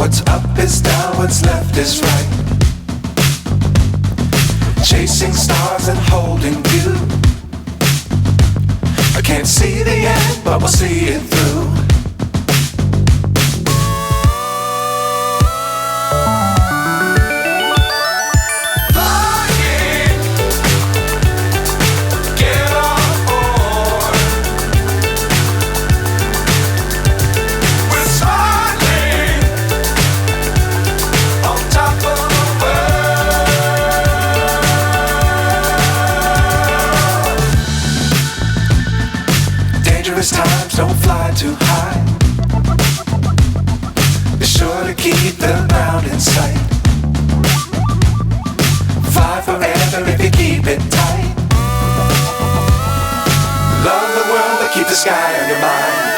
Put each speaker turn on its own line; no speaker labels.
What's up is down, what's left is right. Chasing stars and holding you. I can't see the end, but we'll see it through. Dangerous times, don't fly too high. Be sure to keep the ground in sight. Fly forever if you keep it tight. Love the world, but keep the sky on your mind.